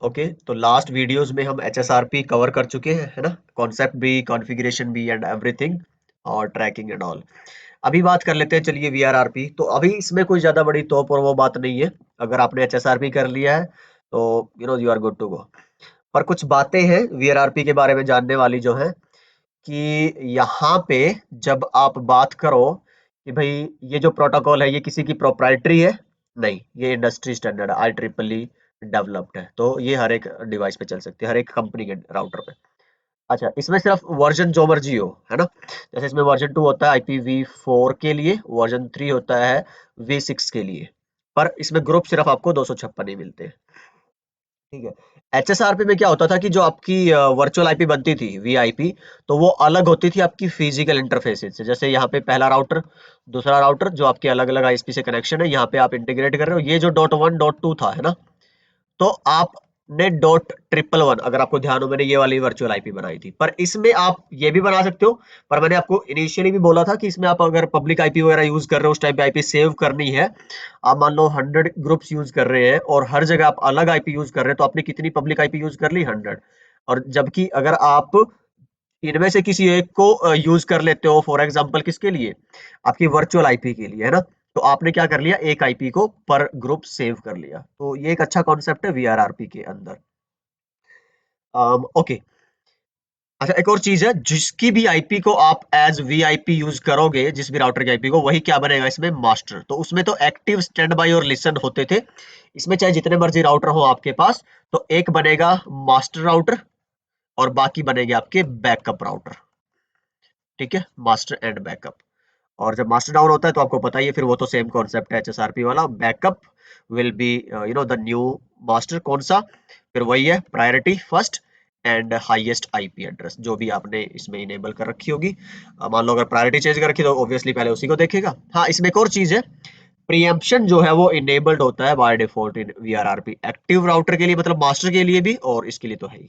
Okay, तो last videos में हम एचएसआरपी कवर कर चुके हैं, है ना, कॉन्सेप्ट भी, कॉन्फ़िगरेशन भी एंड एवरीथिंग, और ट्रैकिंग एंड ऑल। अभी बात कर लेते हैं, चलिए, वीआरआरपी। तो अभी इसमें कोई ज्यादा बड़ी तोप और वो बात नहीं है। अगर आपने एचएसआरपी कर लिया है तो you are good to go. पर कुछ बातें हैं वीआरआरपी के बारे में जानने वाली जो है, कि यहाँ पे जब आप बात करो कि भाई ये जो प्रोटोकॉल है ये किसी की प्रोप्राइटरी है, नहीं, ये industry standard I triple E developed है, तो ये हर एक डिवाइस पे चल सकती है, हर एक कंपनी के राउटर पे। अच्छा, इसमें सिर्फ वर्जन जो मर्जी हो, है ना, जैसे इसमें वर्जन 2 होता है IPv4 के लिए, वर्जन 3 होता है V6 के लिए, पर इसमें ग्रुप सिर्फ आपको 256 ही मिलते हैं। ठीक है। एचएसआरपी में क्या होता था कि जो आपकी वर्चुअल आईपी बनती थी, वीआईपी, तो वो अलग होती थी आपकी फिजिकल इंटरफेसेस से। जैसे यहाँ पे पहला राउटर, दूसरा राउटर, जो आपके अलग अलग आईएसपी से कनेक्शन है, यहाँ पे आप इंटीग्रेट कर रहे हो। ये जो .1 .2 था, है ना, तो आपने .111, अगर आपको ध्यान हो, मैंने ये वाली वर्चुअल आईपी बनाई थी, पर इसमें आप ये भी बना सकते हो। पर मैंने आपको इनिशियली भी बोला था कि इसमें आप अगर पब्लिक आईपी वगैरह यूज कर रहे हो, उस टाइप की आईपी सेव करनी है, आप मान लो 100 ग्रुप्स यूज कर रहे हैं और हर जगह आप अलग आईपी यूज कर रहे हैं, तो आपने कितनी पब्लिक आईपी यूज कर ली? 100। और जबकि अगर आप इनमें से किसी एक को यूज कर लेते हो, फॉर एग्जांपल किसके लिए? आपकी वर्चुअल आईपी के लिए, है ना, तो आपने क्या कर लिया, एक आईपी को पर ग्रुप सेव कर लिया। तो ये एक अच्छा कॉन्सेप्ट है वीआरआरपी के अंदर। ओके। अच्छा, एक और चीज है, जिसकी भी आईपी को आप एज वीआईपी यूज करोगे, जिस भी राउटर की आईपी को, वही क्या बनेगा इसमें? मास्टर। तो उसमें तो एक्टिव, स्टैंड बाय और लिसन होते थे। इसमें चाहे जितने मर्जी राउटर हो आपके पास, तो एक बनेगा मास्टर राउटर और बाकी बनेंगे आपके बैकअप राउटर। ठीक है, मास्टर एंड बैकअप। और जब मास्टर डाउन होता है तो आपको पता ही है, फिर वो तो सेम कॉन्सेप्ट है एचएसआरपी वाला, backup will be the new master. कौन सा? फिर वही है, priority first and highest IP address, जो भी आपने इसमें इनेबल कर रखी होगी। मान लो अगर प्रायोरिटी चेंज कर रखी तो ऑब्वियसली पहले उसी को देखेगा। हाँ, इसमें एक और चीज है, प्रीएम्पशन जो है वो इनेबल्ड होता है by default in वीआरआरपी, active router के लिए, मतलब मास्टर के लिए भी, और इसके लिए तो है ही,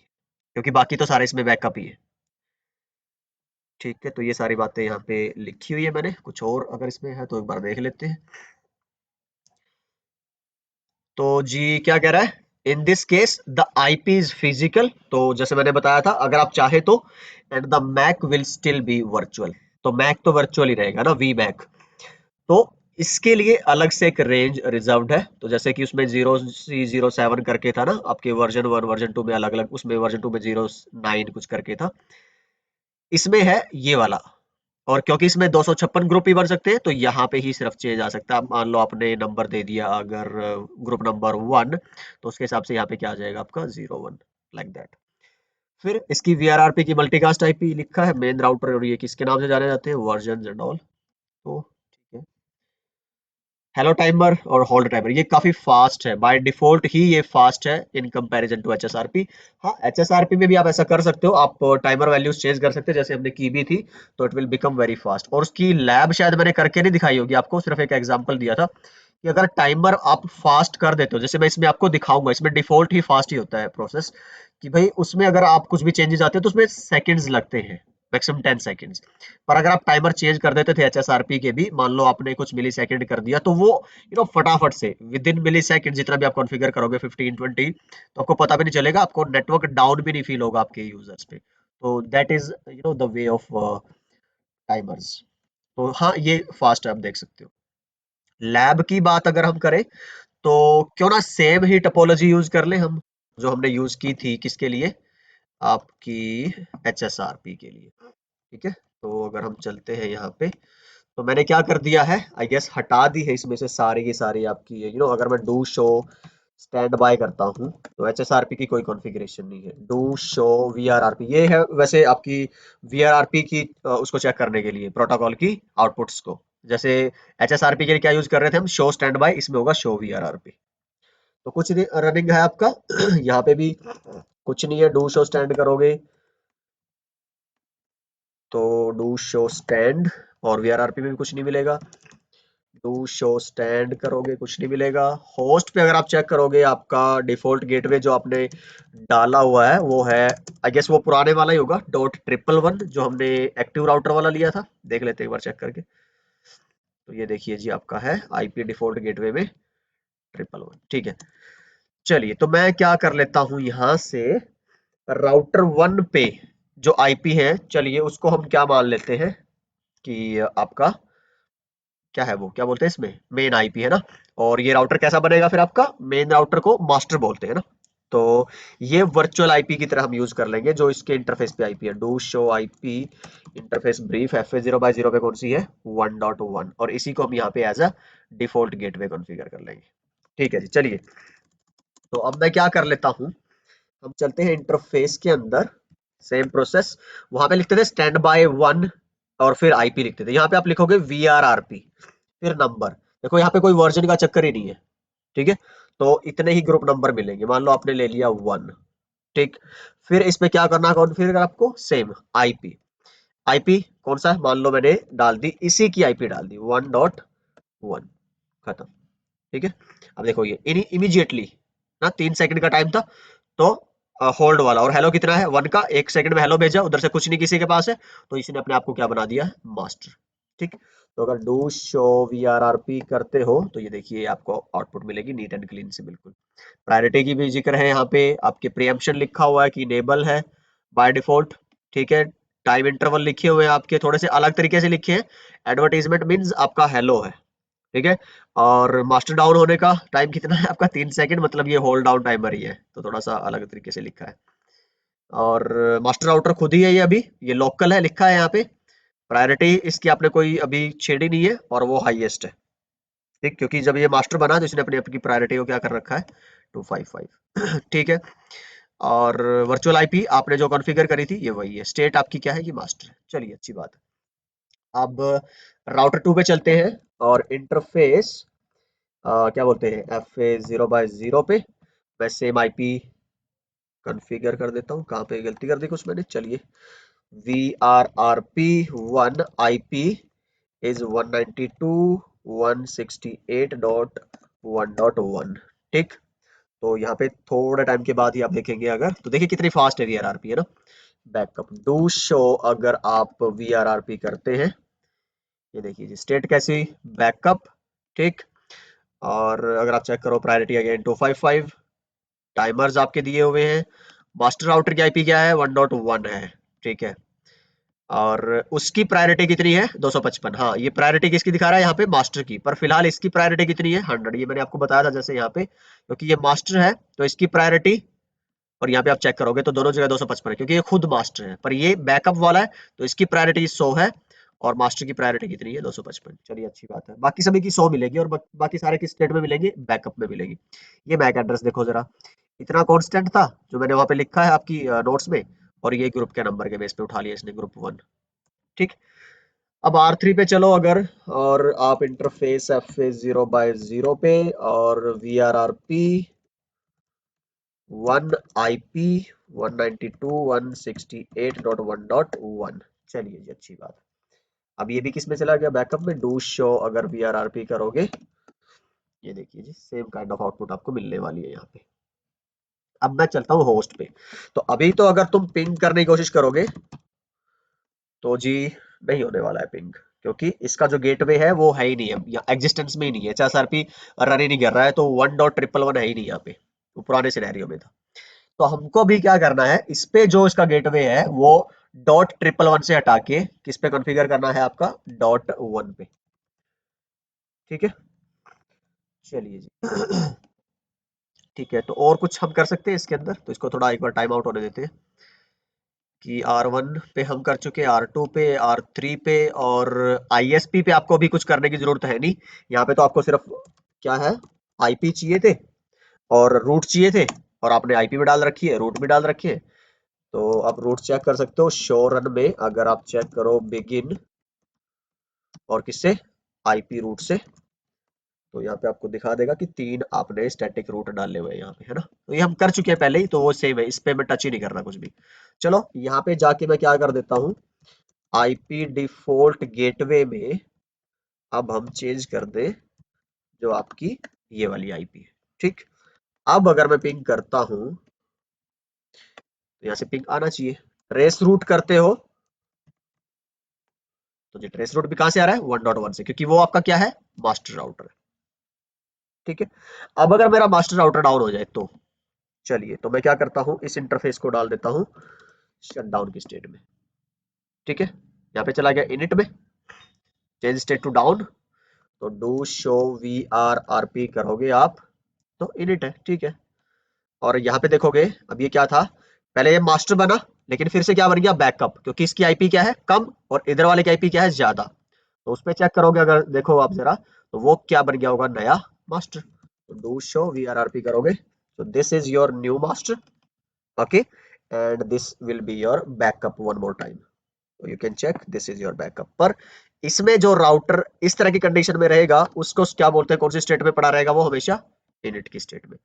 क्योंकि बाकी तो सारे इसमें बैकअप ही है। ठीक है, तो ये सारी बातें यहाँ पे लिखी हुई है मैंने, कुछ और अगर इसमें है तो एक बार देख लेते हैं। तो जी क्या कह रहा है? In this case the IP is physical, तो जैसे मैंने बताया था, अगर आप चाहे तो, and the MAC will still be virtual. तो मैक तो वर्चुअल ही रहेगा ना, वी मैक। तो इसके लिए अलग से एक रेंज रिजर्व्ड है। तो जैसे कि उसमें 0C07 करके था ना, आपके वर्जन 1 वर्जन 2 में अलग अलग, उसमें वर्जन 2 में 09 कुछ करके था, इसमें है ये वाला। और क्योंकि इसमें 256 ग्रुप ही बन सकते हैं, तो यहाँ पे ही सिर्फ चेंज आ सकता है। अब मान लो आपने नंबर दे दिया अगर ग्रुप नंबर 1, तो उसके हिसाब से यहाँ पे क्या आ जाएगा आपका? 01, लाइक दैट। फिर इसकी वीआरआरपी की मल्टीकास्ट आईपी लिखा है, मेन राउटर, और ये किसके नाम से जाने जाते हैं? Version and all. तो ठीक है। हेलो टाइमर और होल्ड टाइमर, ये काफी फास्ट है, बाय डिफॉल्ट ही ये फास्ट है इन कंपैरिजन टू एचएसआरपी। हाँ, एचएसआरपी में भी आप ऐसा कर सकते हो, आप टाइमर वैल्यूज चेंज कर सकते हो, जैसे हमने की भी थी, तो it will become very fast. और उसकी लैब शायद मैंने करके नहीं दिखाई होगी आपको, सिर्फ एक एग्जांपल दिया था कि अगर टाइमर आप फास्ट कर देते हो, जैसे मैं इसमें आपको दिखाऊंगा, इसमें डिफॉल्ट ही फास्ट ही होता है प्रोसेस, कि भाई उसमें अगर आप कुछ भी चेंजेस आते हैं तो उसमें सेकंड्स लगते हैं, मैक्सिमम 10 सेकंड्स। पर अगर आप टाइमर चेंज कर देते थे एचएसआरपी के भी, मान लो आपने कुछ मिली सेकंड कर दिया, तो वो फटाफट से विद इन मिली सेकंड, जितना भी आप कॉन्फ़िगर करोगे 15-20, तो आपको पता भी नहीं चलेगा, आपको नेटवर्क डाउन भी नहीं फील होगा आपके यूजर्स पे। तो that is the way of timers. तो हाँ, ये फास्ट है, आप देख सकते हो। लैब की बात अगर हम करें, तो क्यों ना सेम ही टोपोलॉजी यूज कर ले हम, जो हमने यूज की थी किसके लिए? आपकी एचएसआरपी के लिए। ठीक है, तो अगर हम चलते हैं यहाँ पे, तो मैंने क्या कर दिया है, आई गेस हटा दी है इसमें से सारी की सारी आपकी, अगर मैं डू शो स्टैंड बाय करता हूँ, तो एचएसआरपी की कोई कॉन्फ़िगरेशन नहीं है। डू शो वीआरआरपी, ये है वैसे आपकी वीआरआरपी की उसको चेक करने के लिए, प्रोटोकॉल की आउटपुट्स को। जैसे एचएसआरपी के लिए क्या यूज कर रहे थे हम? शो स्टैंड बाय, इसमें होगा शो वीआरआरपी। तो कुछ नहीं रनिंग है आपका यहाँ पे भी कुछ नहीं है। डू शो स्टैंड करोगे तो डू शो स्टैंड, और वीआरआरपी में भी कुछ नहीं मिलेगा। डू शो स्टैंड करोगे, कुछ नहीं मिलेगा। होस्ट पे अगर आप चेक करोगे, आपका डिफॉल्ट गेटवे जो आपने डाला हुआ है वो है, आई गेस वो पुराने वाला ही होगा, .111, जो हमने एक्टिव राउटर वाला लिया था। देख लेते हैं एक बार चेक करके। तो ये देखिए जी, आपका है आईपी डिफॉल्ट गेटवे में 111, ठीक है। चलिए तो मैं क्या कर लेता हूं यहां से, राउटर 1 पे जो आईपी है, चलिए उसको हम क्या मान लेते हैं कि आपका क्या है, वो क्या बोलते हैं इसमें, मेन आईपी है ना। और ये राउटर कैसा बनेगा फिर आपका, मेन राउटर को मास्टर बोलते हैं ना। तो ये वर्चुअल आईपी की तरह हम यूज कर लेंगे, जो इसके इंटरफेस पे आईपी है, do show IP interface brief F A 0/0 पे कौन सी है, 1.1, और इसी को हम यहाँ पे as a default gateway configure कर लेंगे। ठीक है जी, चलिए तो अब मैं क्या कर लेता हूँ, हम चलते हैं इंटरफेस के अंदर, सेम प्रोसेस, वहां पे लिखते थे स्टैंड बाय 1 और फिर आईपी लिखते थे, यहाँ पे आप लिखोगे VRRP फिर नंबर। देखो यहाँ पे कोई वर्जन का चक्कर ही नहीं है, ठीक है। तो इतने ही ग्रुप नंबर मिलेंगे, मान लो आपने ले लिया 1, ठीक। फिर इसमें क्या करना है कॉन्फ़िगर आपको, सेम आईपी, आईपी कौन सा है, मान लो मैंने डाल दी इसी की आईपी डाल दी 1.1, खत्म, ठीक है। अब देखो ये इमीडिएटली ना 3 सेकंड का टाइम था, तो होल्ड वाला, और हेलो कितना है 1 का, 1 सेकंड में हेलो भेजा, उधर से कुछ नहीं किसी के पास है, तो इसने अपने आप को क्या बना दिया है, मास्टर, ठीक। तो अगर डू शो VRRP करते हो तो ये देखिए आपको आउटपुट मिलेगी नीट एंड क्लीन से, बिल्कुल। प्रायोरिटी की भी जिक्र है यहाँ पे, आपके प्रीएम्पशन लिखा हुआ है कि इनेबल है बाय डिफॉल्ट, ठीक है। टाइम इंटरवल लिखे हुए हैं आपके, थोड़े से अलग तरीके से लिखे हैं, एडवर्टाइजमेंट मीन्स आपका हेलो है, ठीक है। और मास्टर डाउन होने का टाइम कितना है आपका, 3 सेकंड, मतलब ये होल्ड डाउन टाइमर ही है, तो थोड़ा सा अलग तरीके से लिखा है। और मास्टर राउटर खुद ही है, ये लोकल है लिखा है यहाँ पे, प्रायोरिटी इसकी आपने कोई अभी छेड़ी नहीं है, और वो हाईएस्ट है, ठीक, क्योंकि जब ये मास्टर बना तो इसने अपनी अपनी प्रायोरिटी को क्या कर रखा है, 255 ठीक है। और वर्चुअल आईपी आपने जो कॉन्फ़िगर करी थी ये वही है, स्टेट आपकी क्या है, ये मास्टर है, चलिए अच्छी बात है। अब राउटर 2 पे चलते हैं, और इंटरफेस क्या बोलते हैं, FA 0/0 पे मैं सेम आईपी कॉन्फ़िगर कर देता हूँ, कहाँ पे गलती कर दी कुछ मैंने, चलिए VRRP 1 IP इज 192.168.1.1, ठीक। तो यहाँ पे थोड़े टाइम के बाद ही आप देखेंगे, अगर तो देखिए कितनी फास्ट है VRRP, है ना। बैकअप डू शो अगर आप VRRP करते हैं, ये देखिए जी स्टेट कैसी, बैकअप, ठीक। और अगर आप चेक करो प्रायोरिटी अगेन 255, टाइमर्स आपके दिए हुए हैं, मास्टर राउटर की आईपी क्या है, 1.1 है, ठीक है। और उसकी प्रायोरिटी कितनी है, 255, हाँ ये प्रायोरिटी किसकी दिखा रहा है यहाँ पे, मास्टर की, पर फिलहाल इसकी प्रायोरिटी कितनी है, 100, ये मैंने आपको बताया था जैसे यहाँ पे, क्योंकि ये मास्टर है तो इसकी प्रायोरिटी, और यहाँ पे आप चेक करोगे तो दोनों जगह 255 है, क्योंकि ये खुद मास्टर है, पर ये बैकअप वाला है तो इसकी प्रायोरिटी 100 है, और मास्टर की प्रायोरिटी कितनी है, 255, चलिए अच्छी बात है। बाकी सभी की 100 मिलेगी, और बाकी सारे किस स्टेट में मिलेंगे, बैकअप में मिलेगी। ये मैक एड्रेस देखो जरा, इतना कांस्टेंट था जो मैंने वहां पे लिखा है आपकी नोट्स में, और ये ग्रुप के नंबर के बेस पे उठा लिया इसने, ग्रुप 1, ठीक। अब R3 पे चलो अगर, और आप इंटरफेस FA 0/0 पे, और VRRP 1 IP 192.168.1.1, चलिए जी अच्छी बात। अब ये भी किस में चला गया, बैकअप में, डू शो अगर VRRP करोगे, ये देखिए जी सेम काइंड ऑफ आउटपुट आपको मिलने वाली है यहाँ पे। अब मैं चलता हूँ होस्ट पे, तो अभी तो अगर तुम पिंग करने की कोशिश करोगे तो जी नहीं होने वाला है पिंग, क्योंकि इसका जो गेटवे है वो है ही नहीं है, या एग्जिस्टेंस में ही नहीं है, HSRP रन ही नहीं कर रहा है, तो 1.111 है ही नहीं यहाँ पे, वो पुराने सिनेरियो में था। तो हमको भी क्या करना है, इस पे जो इसका गेटवे है वो .111 से हटा के किस पे कॉन्फ़िगर करना है, आपका .1 पे, ठीक है। चलिए जी ठीक है, तो और कुछ हम कर सकते हैं इसके अंदर, तो इसको थोड़ा एक बार टाइम आउट होने देते हैं, कि R1 पे हम कर चुके हैं, R2 पे, R3 पे, और ISP पे आपको अभी कुछ करने की जरूरत है नहीं। यहाँ पे तो आपको सिर्फ क्या है, IP चाहिए थे और रूट चाहिए थे, और आपने IP भी डाल रखी है, रूट भी डाल रखी है। तो आप रूट चेक कर सकते हो शो रन में, अगर आप चेक करो बिगिन और किससे, IP रूट से, तो यहाँ पे आपको दिखा देगा कि 3 आपने स्टैटिक रूट डाले हुए हैं यहाँ पे, है ना। तो ये हम कर चुके हैं पहले ही, तो वो सेम है, इस पे मैं टच ही नहीं कर रहा कुछ भी। चलो यहाँ पे जाके मैं क्या कर देता हूँ, IP डिफॉल्ट गेटवे में अब हम चेंज कर दें जो आपकी ये वाली IP है, ठीक। अब अगर मैं पिंग करता हूं तो यहाँ से पिंग आना चाहिए, ट्रेस रूट करते हो तो ये ट्रेस रूट भी कहां से आ रहा है, 1.1 से, क्योंकि वो आपका क्या है, मास्टर राउटर है, ठीक है। अब अगर मेरा मास्टर राउटर डाउन हो जाए तो चलिए, तो मैं क्या करता हूँ, इस इंटरफेस को डाल देता हूँ शटडाउन की स्टेट में। ठीक है, यहाँ पे चला गया इनिट में, चेंज स्टेट टू डाउन, तो do show V R R P करोगे आप तो इनिट है। ठीक है, और यहाँ पे देखोगे अब ये क्या था, पहले ये मास्टर बना, लेकिन फिर से क्या बन गया, बैकअप, क्योंकि इसकी आईपी क्या है, कम, और इधर वाले की आईपी क्या है, ज्यादा। तो उसमें चेक करोगे, अगर देखो आप जरा, तो वो क्या बन गया होगा, नया मास्टर। तो do show V R R P करोगे, तो this is your new master. Okay, and this will be your backup one more time, तो you can check this is your backup. पर इसमें जो राउटर इस तरह की कंडीशन में रहेगा, उसको क्या बोलते हैं, कौन सी स्टेट में पड़ा रहेगा, वो हमेशा इनिट की स्टेट में।